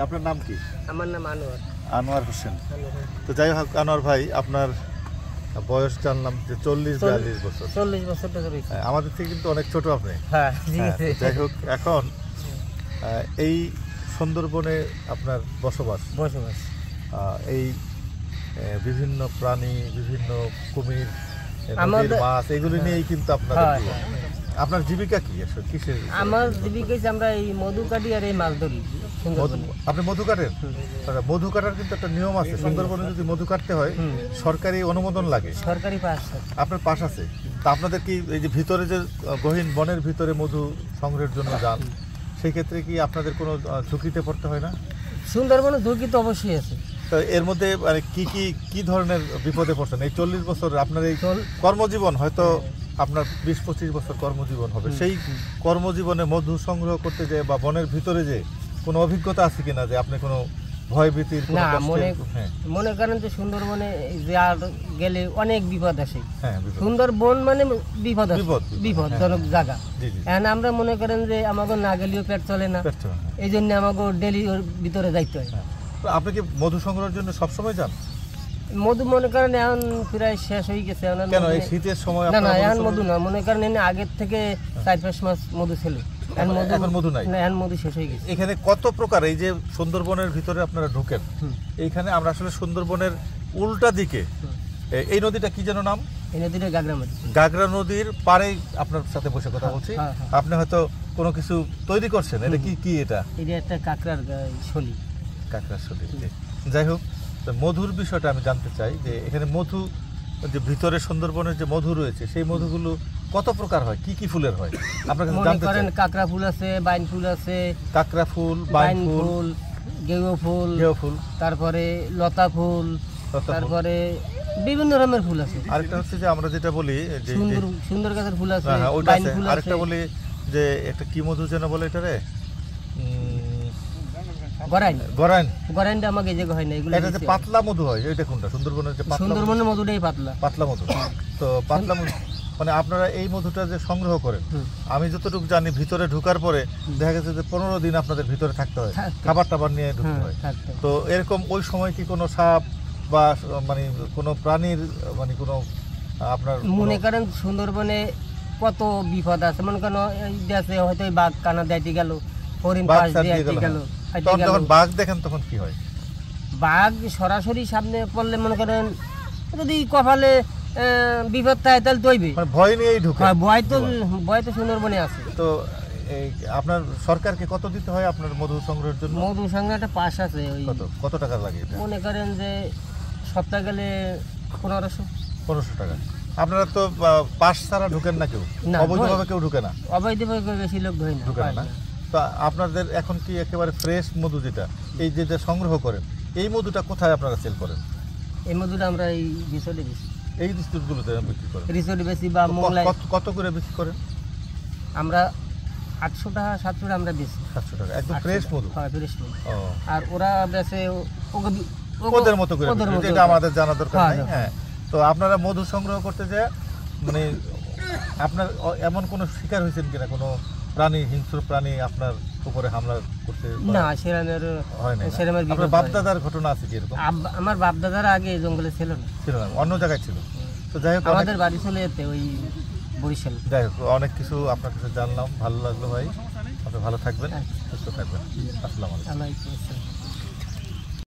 আপনার নাম কি? আমার নাম আনোয়ার। আনোয়ার হোসেন। তো যাই হোক আনোয়ার ভাই, আপনার বয়স জানলাম যে 40-42 বছর। 40 বছর ধরে। আমাদের থেকে কিন্তু অনেক ছোট আপনি। হ্যাঁ, যাই হোক এখন এই সুন্দরবনে আপনার বসবাস, এই বিভিন্ন প্রাণী, বিভিন্ন কুমির, মাছ, এগুলি নিয়েই কিন্তু আপনার জীবিকা কি? কিসের? আমার জীবিকা আমরা এই মধু কাটি আর এই মাছ ধরি। আপনি মধু কাটেন? মধু কাটার কিন্তু একটা নিয়ম আছে। সুন্দরবনে যদি মধু কাটতে হয় সরকারি অনুমোদন লাগে, সরকারি পাস। আপনার পাস আছে? তা আপনাদের কি এই যে ভিতরে যে গহীন বনের ভিতরে মধু সংগ্রহের জন্য যান, সেই ক্ষেত্রে কি আপনাদের কোনো ঝুঁকিতে পড়তে হয় না? সুন্দরবনে ঝুঁকি তো অবশ্যই আছে। তো এর মধ্যে মানে কি ধরনের বিপদে পড়ছেন? এই 40 বছর আপনার এই কর্মজীবন, হয়তো আপনার 20-25 বছর কর্মজীবন হবে, সেই কর্মজীবনে মধু সংগ্রহ করতে যে বা বনের ভিতরে যে কোনো অভিজ্ঞতা আছে কিনা যে আপনি কোনো ভয় ভীতির? না, মনে করেন যে সুন্দরবনে গেলে অনেক বিপদ আসে। সুন্দরবন মানে বিপদজনক জায়গা। এখন আমরা মনে করেন যে আমাকে না গেলেও পেট চলে না, এই জন্য আমাকে ডেলি ওর ভিতরে যাইতে হয়। আপনি কি মধু সংগ্রহের জন্য সবসময় যান? মধু মনে করেন এখন প্রায় শেষ হয়ে গেছে। কেন এই শীতের সময়? না, এখন মধু না, মনে করেন আগের থেকে 4-5 মাস মধু ছিল, এখন মধু নাই, এখন মধু শেষ হয়ে গেছে। এখানে কত প্রকার, এই যে সুন্দরবনের ভিতরে আপনারা ঢোকেন, এইখানে আমরা আসলে সুন্দরবনের উল্টা দিকে এই নদীটা কি যেন নাম? এই নদীটা গাগরা নদী। গাগরা নদীর পাড়ে আপনার সাথে বসে কথা বলছি। আপনি হয়তো কোনো কিছু তৈরি করছেন। এটা কি? এটা একটা কাঁকড়ার শলি। কাঁকড়ার শলি। যাই হোক, মধুর বিষয়টা আমি জানতে চাই যে এখানে মধু, যে ভিতরে সুন্দরবনের যে মধু রয়েছে, সেই মধুগুলো কত প্রকার হয়, কি ফুলের হয় আপনার কাছে জানতে চাই? কাঁকড়া ফুল আছে, বাইন ফুল আছে। কাঁকড়া ফুল, বাইন ফুল, গেও ফুল, তারপরে লতা ফুল, তারপরে বিভিন্ন রকমের ফুল আছে। আরেকটা হচ্ছে যে আমরা যেটা বলি যে সুন্দর গাছের ফুল আছে, বাইন ফুল আছে। আরেকটা বলি যে একটা কি মধু যেন বলে এটারে, গরাইনটা আমাকে যে হয় না, এগুলো এটা যে পাতলা মধু হয়, এটা কোনটা? সুন্দরবনের যে সুন্দরবনের মধুটাই পাতলা মধু। তো পাতলা মধু মানে আপনারা এই মধুটা যে সংগ্রহ করেন, আমি যতটুকু জানি ভিতরে ঢোকার পরে দেখা গেছে যে 15 দিন আপনাদের ভিতরে থাকতে হয়, খাবার টাবার নিয়ে ঢুকতে হয়। তো এরকম ওই সময় কি কোনো সাপ বা মানে কোনো প্রাণীর মানে কোনো আপনার মনে করেন সুন্দরবনে কত বিপদ আছে, মনে করেন হয়তো বাঘ কানা দিতে গেল, হরিণ পাশ দিয়ে গেল। যখন বাঘ দেখেন তখন কি হয়? বাঘ সরাসরি সামনে পড়লে মনে করেন যদি কপালে বিপদ থাকে তাহলে দইবে, ভয় নিয়েই ঢুকে। ভয় তো সুন্দরবনে আছে। তো আপনার সরকারকে কত দিতে হয় আপনার মধু সংগ্রহের জন্য? মধু সংগ্রহ একটা পাস আছে। কত টাকা লাগে? মনে করেন যে সপ্তাহে গেলে 1500 টাকা। আপনারা তো পাস ছাড়া ঢুকেন না? কেউ অবৈধভাবে কেউ ঢুকে না? অবৈধভাবে বেশি লোক ঢুকে না। তো আপনাদের এখন কি একেবারে ফ্রেশ মধু যেটা এই যে সংগ্রহ করেন, এই মধুটা কোথায় আপনারা সেল করেন? এই মধুটা আমরা এই রিসোর্টে বেশি, এই ডিস্ট্রিক্টগুলোতে বিক্রি করেন? রিসোর্টে বেশি বা মোংলায়। কত করে বিক্রি করেন? আমরা 800 টাকা 700 টাকা আমরা বেশি। 700 টাকা একদম ফ্রেশ মধু? হ্যাঁ, ফ্রেশ মধু। আর ওরা বেশে ওদের মতো করে, যেটা আমাদের জানা দরকার নাই। হ্যাঁ, তো আপনারা মধু সংগ্রহ করতে যে মানে আপনার এমন কোনো শিকার হয়েছেন কিনা, কোনো প্রাণী, হিংস্র প্রাণী আপনার উপরে হামলা করতে? না, সেরকমের হয় না। আপনার বাপদাদার ঘটনা আছে কি এরকম? আমার বাপদাদারা আগে জঙ্গলে ছিল না, অন্য জায়গায় ছিল। তো যাই হোক, আমাদের বাড়ি চলে যেতে ওই বরিশাল। যাই হোক, অনেক কিছু আপনার কাছে জানলাম, ভালো লাগলো ভাই। আপনি ভালো থাকবেন, সুস্থ থাকবেন। আসসালামু আলাইকুম।